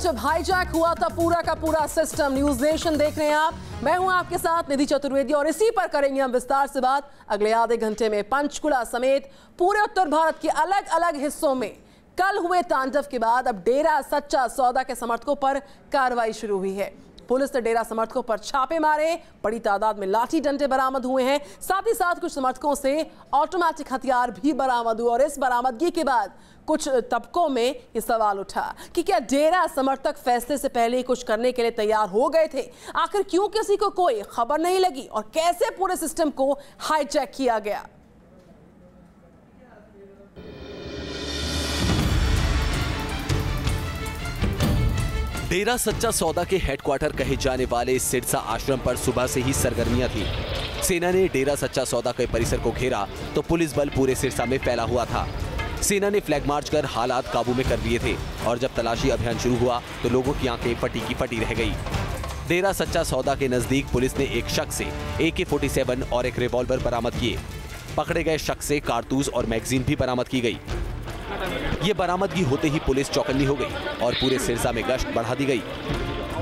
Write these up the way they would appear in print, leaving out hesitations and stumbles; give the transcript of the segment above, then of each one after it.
जब हाईजैक हुआ था पूरा का पूरा सिस्टम। न्यूज नेशन देख रहे हैं आप, मैं हूं आपके साथ निधि चतुर्वेदी और इसी पर करेंगे हम विस्तार से बात अगले आधे घंटे में। पंचकुला समेत पूरे उत्तर भारत के अलग अलग हिस्सों में कल हुए तांडव के बाद अब डेरा सच्चा सौदा के समर्थकों पर कार्रवाई शुरू हुई है। पुलिस ने डेरा समर्थकों पर छापे मारे, बड़ी तादाद में लाठी डंडे बरामद हुए हैं। साथ ही साथ कुछ समर्थकों से ऑटोमेटिक हथियार भी बरामद हुए और इस बरामदगी के बाद कुछ तबकों में ये सवाल उठा कि क्या डेरा समर्थक फैसले से पहले ही कुछ करने के लिए तैयार हो गए थे? आखिर क्यों किसी को कोई खबर नहीं लगी और कैसे पूरे सिस्टम को हाईजैक किया गया? डेरा सच्चा सौदा के हेडक्वार्टर कहे जाने वाले सिरसा आश्रम पर सुबह से ही सरगर्मियां थी। सेना ने डेरा सच्चा सौदा के परिसर को घेरा तो पुलिस बल पूरे सिरसा में फैला हुआ था। सेना ने फ्लैग मार्च कर हालात काबू में कर लिए थे और जब तलाशी अभियान शुरू हुआ तो लोगों की आंखें फटी की फटी रह गई। डेरा सच्चा सौदा के नजदीक पुलिस ने एक शख्स से AK-47 और एक रिवॉल्वर बरामद किए। पकड़े गए शख्स से कारतूस और मैगजीन भी बरामद की गई। ये बरामदगी होते ही पुलिस चौकन्नी हो गई और पूरे सिरसा में गश्त बढ़ा दी गई।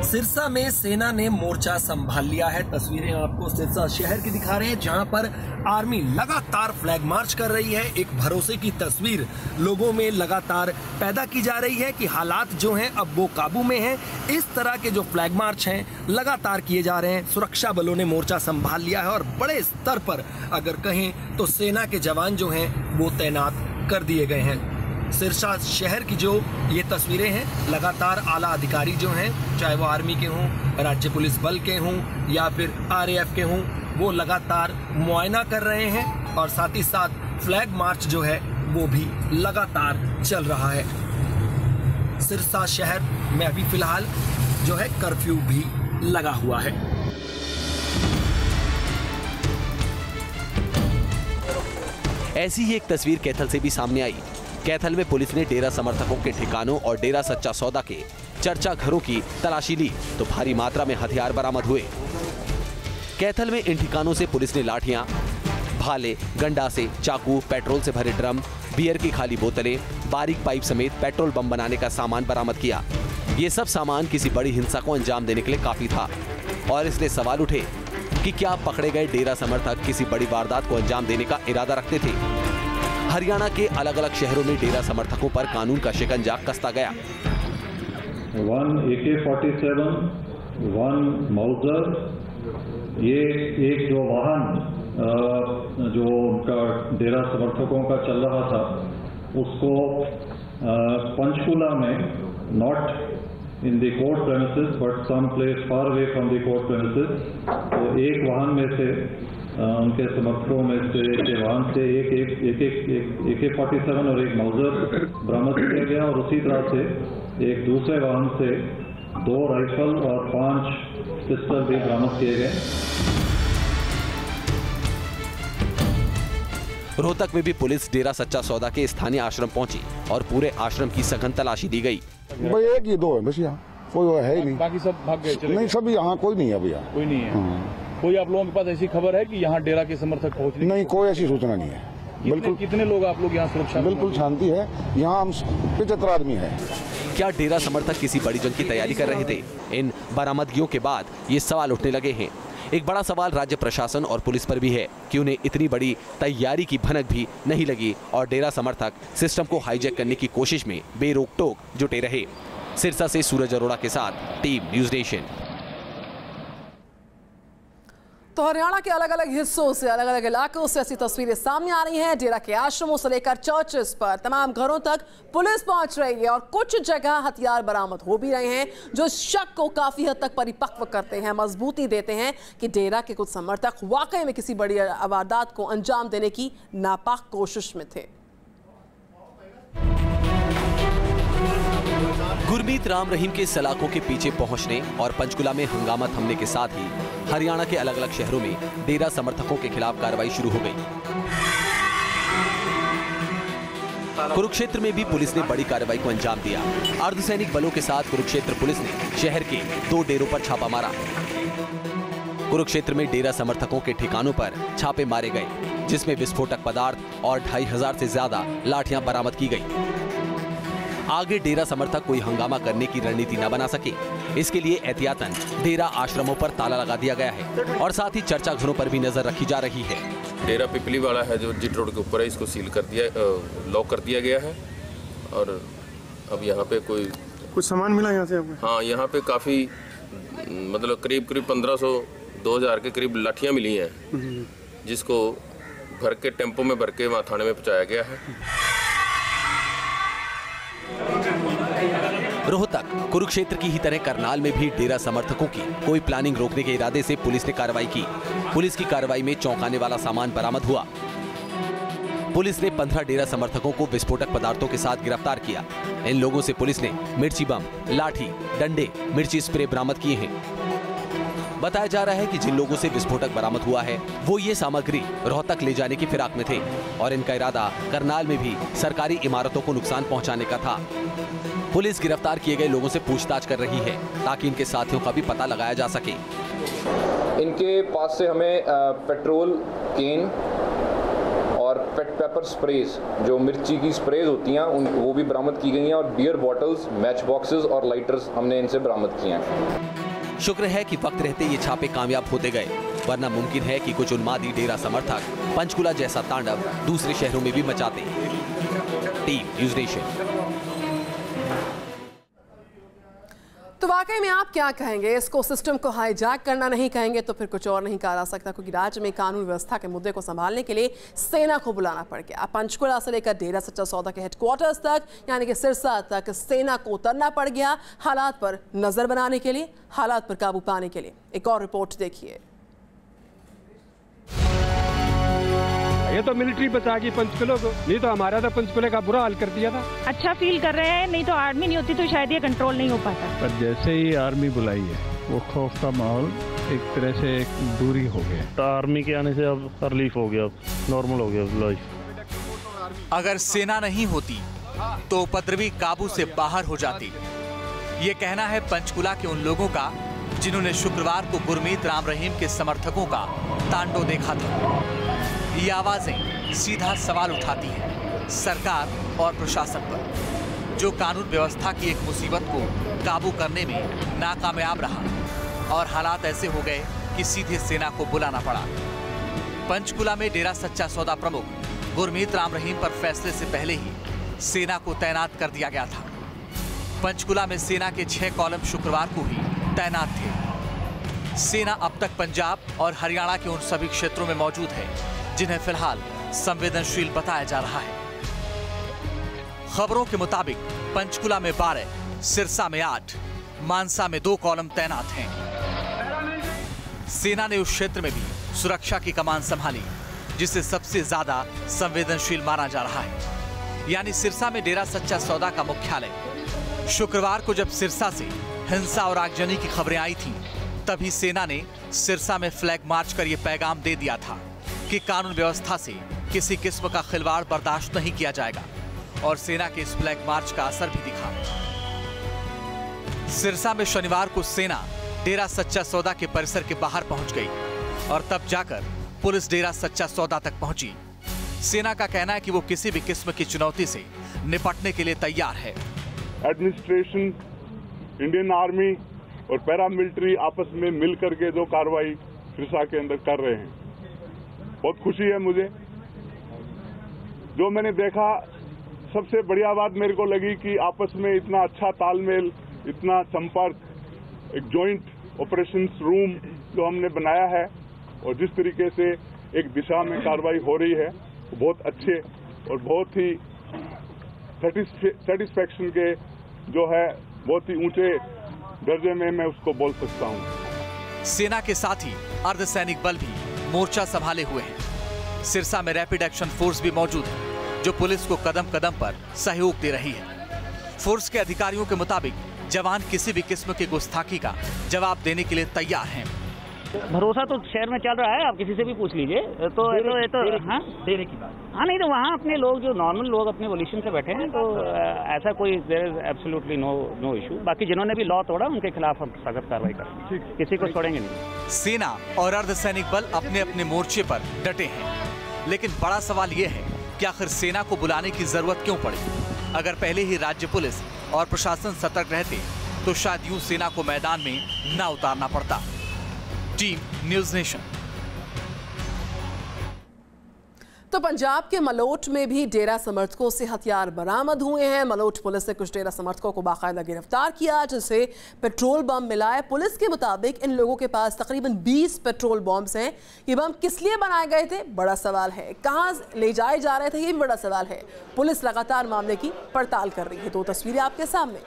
सिरसा में सेना ने मोर्चा संभाल लिया है। तस्वीरें आपको सिरसा शहर की दिखा रहे हैं जहां पर आर्मी लगातार फ्लैग मार्च कर रही है। एक भरोसे की तस्वीर लोगों में लगातार पैदा की जा रही है कि हालात जो हैं अब वो काबू में हैं। इस तरह के जो फ्लैग मार्च हैं लगातार किए जा रहे हैं। सुरक्षा बलों ने मोर्चा संभाल लिया है और बड़े स्तर पर अगर कहें तो सेना के जवान जो हैं वो तैनात कर दिए गए हैं। सिरसा शहर की जो ये तस्वीरें हैं, लगातार आला अधिकारी जो हैं, चाहे वो आर्मी के हों, राज्य पुलिस बल के हों या फिर RAF के हों, वो लगातार मुआयना कर रहे हैं और साथ ही साथ फ्लैग मार्च जो है वो भी लगातार चल रहा है। सिरसा शहर में अभी फिलहाल जो है कर्फ्यू भी लगा हुआ है। ऐसी ही एक तस्वीर कैथल से भी सामने आई। कैथल में पुलिस ने डेरा समर्थकों के ठिकानों और डेरा सच्चा सौदा के चर्चा घरों की तलाशी ली तो भारी मात्रा में हथियार बरामद हुए। कैथल में इन ठिकानों से पुलिस ने लाठियां, भाले, गंडासे, चाकू, पेट्रोल से भरे ड्रम, बियर की खाली बोतलें, बारीक पाइप समेत पेट्रोल बम बनाने का सामान बरामद किया। ये सब सामान किसी बड़ी हिंसा को अंजाम देने के लिए काफी था और इसलिए सवाल उठे कि क्या पकड़े गए डेरा समर्थक किसी बड़ी वारदात को अंजाम देने का इरादा रखते थे। हरियाणा के अलग अलग शहरों में डेरा समर्थकों पर कानून का शिकंजा कसता गया। 1 AK-47, 1 माउजर, ये एक जो वाहन जो उनका डेरा समर्थकों का चल रहा था उसको पंचकुला में not in the court premises but some place far away from the court premises, तो एक वाहन में से उनके समर्थकों में से के वाहन से एक AK-47 और एक माउजर बरामद किया गया और उसी तरह से एक दूसरे वाहन से 2 राइफल और 5 पिस्टल भी बरामद किए गए। रोहतक में भी पुलिस डेरा सच्चा सौदा के स्थानीय आश्रम पहुंची और पूरे आश्रम की सघन तलाशी दी गई। भाई एक ही 2 है बस, यहाँ कोई है ही नहीं, बाकी सब भाग गए? नहीं, सभी यहाँ कोई नहीं है भैया, कोई नहीं है। कोई आप लोगों के पास ऐसी खबर है कि यहाँ डेरा के समर्थक पहुँचने? नहीं, कोई ऐसी सूचना नहीं है। बिल्कुल। कितने लोग आप लोग यहाँ सुरक्षा? बिल्कुल शांति है यहाँ, हम 75 आदमी है। क्या डेरा समर्थक किसी बड़ी जंग की तैयारी कर रहे थे? इन बरामदगियों के बाद ये सवाल उठने लगे हैं। एक बड़ा सवाल राज्य प्रशासन और पुलिस पर भी है कि उन्हें इतनी बड़ी तैयारी की भनक भी नहीं लगी और डेरा समर्थक सिस्टम को हाईजैक करने की कोशिश में बेरोक टोक जुटे रहे। सिरसा से सूरज अरोड़ा के साथ टीम न्यूज नेशन। तो हरियाणा के अलग अलग हिस्सों से, अलग अलग इलाकों से ऐसी तस्वीरें सामने आ रही हैं। डेरा के आश्रमों से लेकर चर्चेस पर तमाम घरों तक पुलिस पहुंच रही है और कुछ जगह हथियार बरामद हो भी रहे हैं जो शक को काफी हद तक परिपक्व करते हैं, मजबूती देते हैं कि डेरा के कुछ समर्थक वाकई में किसी बड़ी वारदात को अंजाम देने की नापाक कोशिश में थे। गुरमीत राम रहीम के सलाखों के पीछे पहुंचने और पंचकुला में हंगामा थमने के साथ ही हरियाणा के अलग अलग शहरों में डेरा समर्थकों के खिलाफ कार्रवाई शुरू हो गई। कुरुक्षेत्र में भी पुलिस ने बड़ी कार्रवाई को अंजाम दिया। अर्धसैनिक बलों के साथ कुरुक्षेत्र पुलिस ने शहर के 2 डेरों पर छापा मारा। कुरुक्षेत्र में डेरा समर्थकों के ठिकानों पर छापे मारे गए, जिसमें विस्फोटक पदार्थ और 2500 से ज्यादा लाठियां बरामद की गई। आगे डेरा समर्थक कोई हंगामा करने की रणनीति न बना सके, इसके लिए एहतियातन डेरा आश्रमों पर ताला लगा दिया गया है और साथ ही चर्चा घरों पर भी नजर रखी जा रही है। डेरा पिपली वाला है जो जिट रोड के ऊपर है, इसको सील कर दिया, लॉक कर दिया गया है। और अब यहाँ पे कुछ सामान मिला यहाँ से आपको? हाँ, यहाँ पे काफ़ी मतलब करीब 1500-2000 के करीब लाठियाँ मिली हैं, जिसको भर के टेम्पो में भर के वहाँ थाने में पहुँचाया गया है। रोहतक, कुरुक्षेत्र की ही तरह करनाल में भी डेरा समर्थकों की कोई प्लानिंग रोकने के इरादे से पुलिस ने कार्रवाई की। पुलिस की कार्रवाई में चौंकाने वाला सामान बरामद हुआ। पुलिस ने 15 डेरा समर्थकों को विस्फोटक पदार्थों के साथ गिरफ्तार किया। इन लोगों से पुलिस ने मिर्ची बम, लाठी, डंडे, मिर्ची स्प्रे बरामद किए हैं। बताया जा रहा है कि जिन लोगों से विस्फोटक बरामद हुआ है वो ये सामग्री रोहतक ले जाने की फिराक में थे और इनका इरादा करनाल में भी सरकारी इमारतों को नुकसान पहुंचाने का था। पुलिस गिरफ्तार किए गए लोगों से पूछताछ कर रही है ताकि इनके साथियों का भी पता लगाया जा सके। इनके पास से हमें पेट्रोल केन और पेपर स्प्रेज, जो मिर्ची की स्प्रेज होती हैं, वो भी बरामद की गई हैं और बियर बॉटल्स, मैच बॉक्सेस और लाइटर्स हमने इनसे बरामद किए हैं। शुक्र है कि वक्त रहते ये छापे कामयाब होते गए, वरना मुमकिन है कि कुछ उन्मादी डेरा समर्थक पंचकुला जैसा तांडव दूसरे शहरों में भी मचाते। Team news nation. तो वाकई में आप क्या कहेंगे? इसको सिस्टम को हाईजैक करना नहीं कहेंगे तो फिर कुछ और नहीं कहा जा सकता, क्योंकि राज्य में कानून व्यवस्था के मुद्दे को संभालने के लिए सेना को बुलाना पड़ गया। पंचकुला से लेकर डेरा सच्चा सौदा के हेडक्वार्टर्स तक यानी कि सिरसा तक सेना को उतरना पड़ गया, हालात पर नजर बनाने के लिए, हालात पर काबू पाने के लिए। एक और रिपोर्ट देखिए। ये तो मिलिट्री बचाएगी पंचकुला को, नहीं तो हमारा तो पंचकुला का बुरा हाल कर दिया था। अच्छा फील कर रहे हैं, नहीं तो आर्मी नहीं होती तो शायद ये कंट्रोल नहीं हो पाता। पर जैसे ही आर्मी बुलाई है वो खौफ का माहौल एक तरह से दूरी हो गया। तो आर्मी के आने से अब रिलीफ हो गया, नॉर्मल हो गया लाइफ। अगर सेना नहीं होती तो उपद्रवी काबू से बाहर हो जाती, ये कहना है पंचकुला के उन लोगों का जिन्होंने शुक्रवार को गुरमीत राम रहीम के समर्थकों का तांडव देखा था। ये आवाजें सीधा सवाल उठाती हैं सरकार और प्रशासन पर, जो कानून व्यवस्था की एक मुसीबत को काबू करने में नाकामयाब रहा और हालात ऐसे हो गए कि सीधे सेना को बुलाना पड़ा। पंचकुला में डेरा सच्चा सौदा प्रमुख गुरमीत राम रहीम पर फैसले से पहले ही सेना को तैनात कर दिया गया था। पंचकुला में सेना के 6 कॉलम शुक्रवार को ही तैनात थे। सेना अब तक पंजाब और हरियाणा के उन सभी क्षेत्रों में मौजूद है जिन्हें फिलहाल संवेदनशील बताया जा रहा है। खबरों के मुताबिक पंचकुला में 12, सिरसा में 8, मानसा में 2 कॉलम तैनात हैं। सेना ने उस क्षेत्र में भी सुरक्षा की कमान संभाली जिसे सबसे ज्यादा संवेदनशील माना जा रहा है, यानी सिरसा में डेरा सच्चा सौदा का मुख्यालय। शुक्रवार को जब सिरसा से हिंसा और आगजनी की खबरें आई थीं, तभी सेना ने सिरसा में फ्लैग मार्च कर यह पैगाम दे दिया था कि कानून व्यवस्था से किसी किस्म का खिलवाड़ बर्दाश्त नहीं किया जाएगा, और सेना के इस फ्लैग मार्च का असर भी दिखा। सिरसा में शनिवार को सेना डेरा सच्चा सौदा के परिसर के बाहर पहुंच गई और तब जाकर पुलिस डेरा सच्चा सौदा तक पहुंची। सेना का कहना है कि वो किसी भी किस्म की चुनौती से निपटने के लिए तैयार है। एडमिनिस्ट्रेशन, इंडियन आर्मी और पैरामिलिट्री आपस में मिलकर के जो कार्रवाई सिरसा के अंदर कर रहे हैं, बहुत खुशी है मुझे। जो मैंने देखा, सबसे बढ़िया बात मेरे को लगी कि आपस में इतना अच्छा तालमेल, इतना संपर्क, एक जॉइंट ऑपरेशंस रूम जो हमने बनाया है और जिस तरीके से एक दिशा में कार्रवाई हो रही है, बहुत अच्छे और बहुत ही सेटिस्फैक्शन के जो है बहुत ही ऊंचे दर्जे में मैं उसको बोल सकता हूं। सेना के साथ ही अर्धसैनिक बल भी मोर्चा संभाले हुए हैं। सिरसा में रैपिड एक्शन फोर्स भी मौजूद है जो पुलिस को कदम कदम पर सहयोग दे रही है। फोर्स के अधिकारियों के मुताबिक जवान किसी भी किस्म की गुस्ताखी का जवाब देने के लिए तैयार हैं। भरोसा तो शहर में चल रहा है, आप किसी से भी पूछ लीजिए। तो हाँ देने की बात, हाँ नहीं तो वहाँ अपने लोग जो नॉर्मल लोग अपने वॉल्यूशन से बैठे हैं, तो ऐसा कोई there is absolutely no issue. बाकी जिन्होंने भी लॉ तोड़ा उनके खिलाफ हम सख्त कार्रवाई करेंगे, किसी को छोड़ेंगे नहीं। सेना और अर्धसैनिक बल अपने अपने मोर्चे पर डटे हैं, लेकिन बड़ा सवाल ये है कि आखिर सेना को बुलाने की जरूरत क्यों पड़ी। अगर पहले ही राज्य पुलिस और प्रशासन सतर्क रहते तो शायद यूं सेना को मैदान में न उतारना पड़ता। Team news nation. तो पंजाब के मलोट में भी डेरा समर्थकों से हथियार बरामद हुए हैं। मलोट पुलिस ने कुछ डेरा समर्थकों को बाकायदा गिरफ्तार किया, जिसे पेट्रोल बम मिला है। पुलिस के मुताबिक इन लोगों के पास तकरीबन 20 पेट्रोल बम्स हैं। ये बम किस लिए बनाए गए थे, बड़ा सवाल है। कहां ले जाए जा रहे थे, ये भी बड़ा सवाल है। पुलिस लगातार मामले की पड़ताल कर रही है। तो तस्वीरें आपके सामने।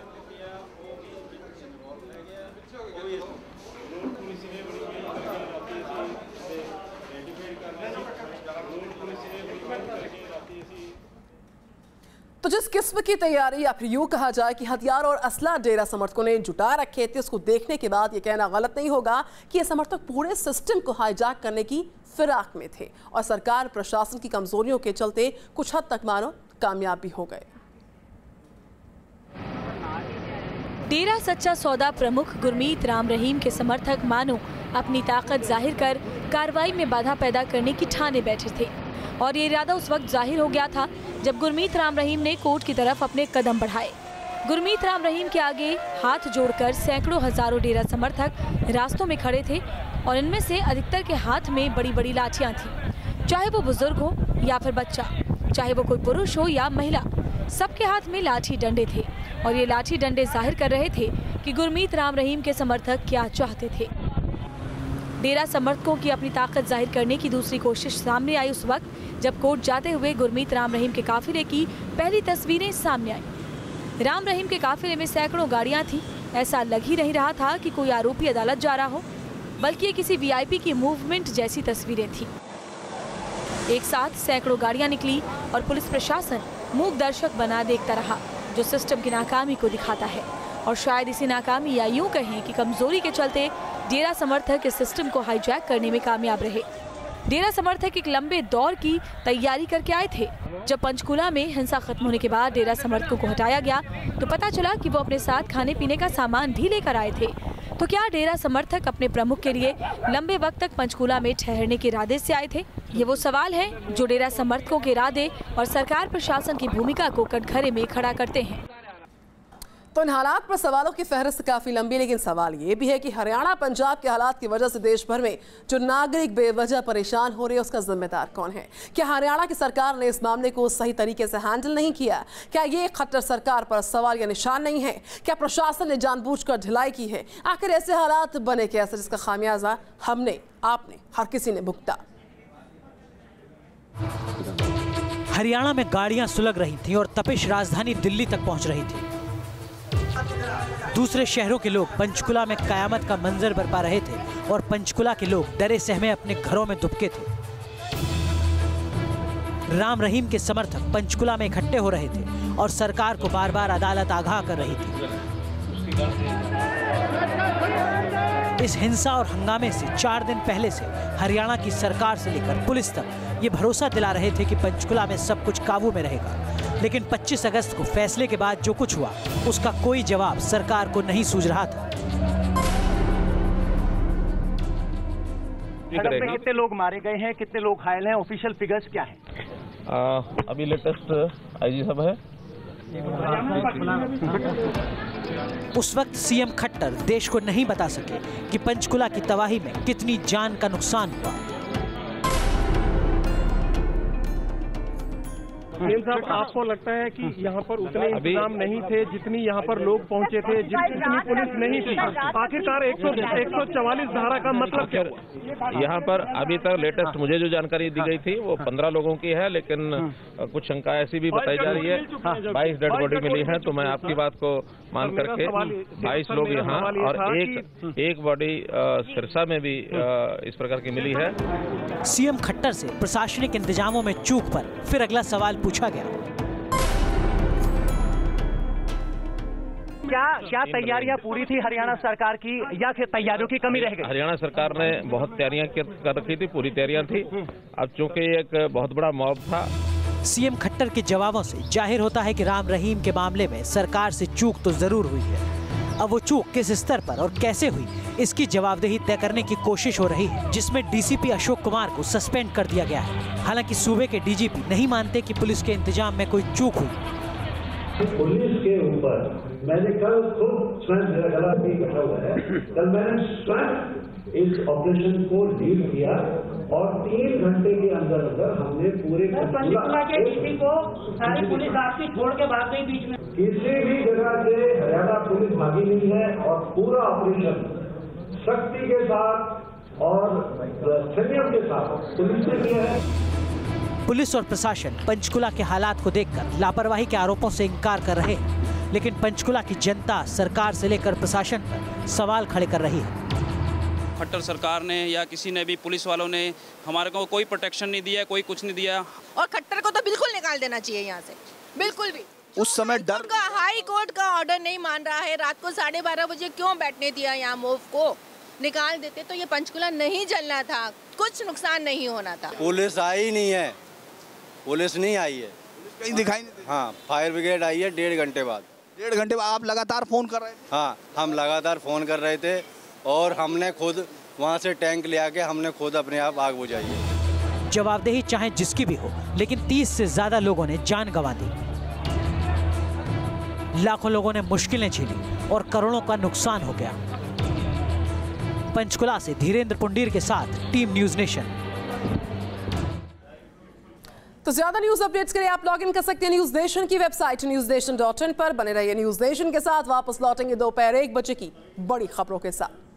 तो जिस किस्म की तैयारी या फिर यूं कहा जाए कि हथियार और असला डेरा समर्थकों ने जुटा रखे थे, उसको देखने के बाद ये कहना गलत नहीं होगा कि ये समर्थक पूरे सिस्टम को हाईजैक करने की फिराक में थे और सरकार प्रशासन की कमजोरियों के चलते कुछ हद तक मानो कामयाब भी हो गए। डेरा सच्चा सौदा प्रमुख गुरमीत राम रहीम के समर्थक मानो अपनी ताकत जाहिर कर कार्रवाई में बाधा पैदा करने की ठाने बैठे थे और ये इरादा उस वक्त जाहिर हो गया था जब गुरमीत राम रहीम ने कोर्ट की तरफ अपने कदम बढ़ाए। गुरमीत राम रहीम के आगे हाथ जोड़कर सैकड़ों हजारों डेरा समर्थक रास्तों में खड़े थे और इनमें से अधिकतर के हाथ में बड़ी बड़ी लाठियां थीं। चाहे वो बुजुर्ग हो या फिर बच्चा, चाहे वो कोई पुरुष हो या महिला, सबके हाथ में लाठी डंडे थे और ये लाठी डंडे जाहिर कर रहे थे कि गुरमीत राम रहीम के समर्थक क्या चाहते थे। डेरा समर्थकों की अपनी ताकत जाहिर करने की दूसरी कोशिश सामने आई उस वक्त जब कोर्ट जाते हुए गुरमीत राम रहीम के काफिले की पहली तस्वीरें सामने आई। राम रहीम के काफिले में सैकड़ों गाड़ियां थी। ऐसा लग ही नहीं रहा था कि कोई आरोपी अदालत जा रहा हो, बल्कि ये किसी वीआईपी की मूवमेंट जैसी तस्वीरें थी। एक साथ सैकड़ों गाड़ियां निकली और पुलिस प्रशासन मूक दर्शक बना देखता रहा, जो सिस्टम की नाकामी को दिखाता है और शायद इसी नाकामी या यूं कहें कि कमजोरी के चलते डेरा समर्थक इस सिस्टम को हाईजैक करने में कामयाब रहे। डेरा समर्थक एक लंबे दौर की तैयारी करके आए थे। जब पंचकूला में हिंसा खत्म होने के बाद डेरा समर्थकों को हटाया गया तो पता चला कि वो अपने साथ खाने पीने का सामान भी लेकर आए थे। तो क्या डेरा समर्थक अपने प्रमुख के लिए लंबे वक्त तक पंचकूला में ठहरने के इरादे से आए थे? ये वो सवाल है जो डेरा समर्थकों के इरादे और सरकार प्रशासन की भूमिका को कटघरे में खड़ा करते हैं। तो इन हालात पर सवालों की फहरिस्त काफी लंबी, लेकिन सवाल ये भी है कि हरियाणा पंजाब के हालात की वजह से देश भर में जो नागरिक बेवजह परेशान हो रहे हैं, उसका जिम्मेदार कौन है? क्या हरियाणा की सरकार ने इस मामले को सही तरीके से हैंडल नहीं किया? क्या ये खट्टर सरकार पर सवाल या निशान नहीं है? क्या प्रशासन ने जानबूझकर ढिलाई की है? आखिर ऐसे हालात बने कैसे जिसका खामियाजा हमने, आपने, हर किसी ने भुगता? हरियाणा में गाड़ियां सुलग रही थीं और तपिश राजधानी दिल्ली तक पहुंच रही थी। दूसरे शहरों के लोग पंचकुला में कयामत का मंजर बरपा रहे थे और पंचकुला के लोग डरे सहमे अपने घरों में दुबके थे। राम रहीम के समर्थक पंचकुला में इकट्ठे हो रहे थे और सरकार को बार बार अदालत आगाह कर रही थी। इस हिंसा और हंगामे से 4 दिन पहले से हरियाणा की सरकार से लेकर पुलिस तक ये भरोसा दिला रहे थे कि पंचकुला में सब कुछ काबू में रहेगा, लेकिन 25 अगस्त को फैसले के बाद जो कुछ हुआ उसका कोई जवाब सरकार को नहीं सूझ रहा था। कितने लोग मारे गए हैं, कितने लोग घायल हैं, ऑफिशियल फिगर्स क्या है? अभी लेटेस्ट आईजी साहब है। उस वक्त सीएम खट्टर देश को नहीं बता सके कि पंचकुला की तबाही में कितनी जान का नुकसान हुआ। सीएम साहब, आपको लगता है कि यहाँ पर उतने इंतजाम नहीं थे जितनी यहाँ पर लोग पहुँचे थे, जितनी पुलिस नहीं थी? आखिरकार 144 धारा का मतलब क्या हुआ? यहाँ पर अभी तक लेटेस्ट मुझे जो जानकारी दी गई थी वो 15 लोगों की है, लेकिन कुछ शंका ऐसी भी बताई जा रही है 22 डेड बॉडी मिली है। तो मैं आपकी बात को मान करके 22 लोग यहाँ और एक बॉडी सिरसा में भी इस प्रकार की मिली है। सीएम खट्टर से प्रशासनिक इंतजामों में चूक पर फिर अगला सवाल पूछा गया। क्या तैयारियां पूरी थी हरियाणा सरकार की या फिर तैयारियों की कमी रह गई? हरियाणा सरकार ने बहुत तैयारियां कर रखी थी, पूरी तैयारियां थी। अब चूंकि एक बहुत बड़ा मॉब था। सीएम खट्टर के जवाबों से जाहिर होता है कि राम रहीम के मामले में सरकार से चूक तो जरूर हुई है। अब वो चूक किस स्तर पर और कैसे हुई, इसकी जवाबदेही तय करने की कोशिश हो रही है, जिसमें डीसीपी अशोक कुमार को सस्पेंड कर दिया गया है। हालांकि सूबे के डीजीपी नहीं मानते कि पुलिस के इंतजाम में कोई चूक हुई। पुलिस के ऊपर मैंने कल खुद स्वयं, मेरा गला भी बैठा हुआ है, कल मैंने स्वयं इस ऑपरेशन को लीड किया और 3 घंटे के अंदर हमने पूरे पंचकुला के डीसी को सारी पुलिस आपकी छोड़ के भाग गई बीच में। किसी भी जगह से हरियाणा पुलिस भागी नहीं है और पूरा ऑपरेशन सख्ती के साथ और संयम के साथ पुलिस ने किया है। पुलिस और प्रशासन पंचकुला के हालात को देखकर लापरवाही के आरोपों से इनकार कर रहे हैं, लेकिन पंचकुला की जनता सरकार से लेकर प्रशासन पर सवाल खड़े कर रही है। खट्टर सरकार ने या किसी ने भी, पुलिस वालों ने हमारे को कोई प्रोटेक्शन नहीं दिया, कोई कुछ नहीं दिया। और खट्टर को तो बिल्कुल निकाल देना चाहिए यहाँ से, बिल्कुल भी। उस समय डर का हाई कोर्ट का ऑर्डर नहीं मान रहा है, रात को 12:30 बजे क्यों बैठने दिया यहाँ मूव को? निकाल देते तो ये पंचकुला नहीं जलना था, कुछ नुकसान नहीं होना था। पुलिस आई नहीं है, पुलिस नहीं आई है, कहीं दिखाई नहीं। हाँ, फायर ब्रिगेड आई है 1.5 घंटे बाद। 1.5 घंटे बाद आप लगातार फोन कर रहे थे? हाँ, हम लगातार फोन कर रहे थे और हमने खुद वहाँ से टैंक ले आके हमने खुद अपने आप आग बुझाई है। जवाबदेही चाहे जिसकी भी हो, लेकिन 30 से ज्यादा लोगों ने जान गंवा दी, लाखों लोगों ने मुश्किलें झेली और करोड़ों का नुकसान हो गया। पंचकुला से धीरेन्द्र पुंडीर के साथ टीम न्यूज नेशन। तो ज्यादा न्यूज अपडेट्स के लिए आप लॉग इन कर सकते हैं न्यूज नेशन की वेबसाइट newsnation.in पर। बने रहिए न्यूज नेशन के साथ। वापस लौटेंगे दोपहर 1 बजे की बड़ी खबरों के साथ।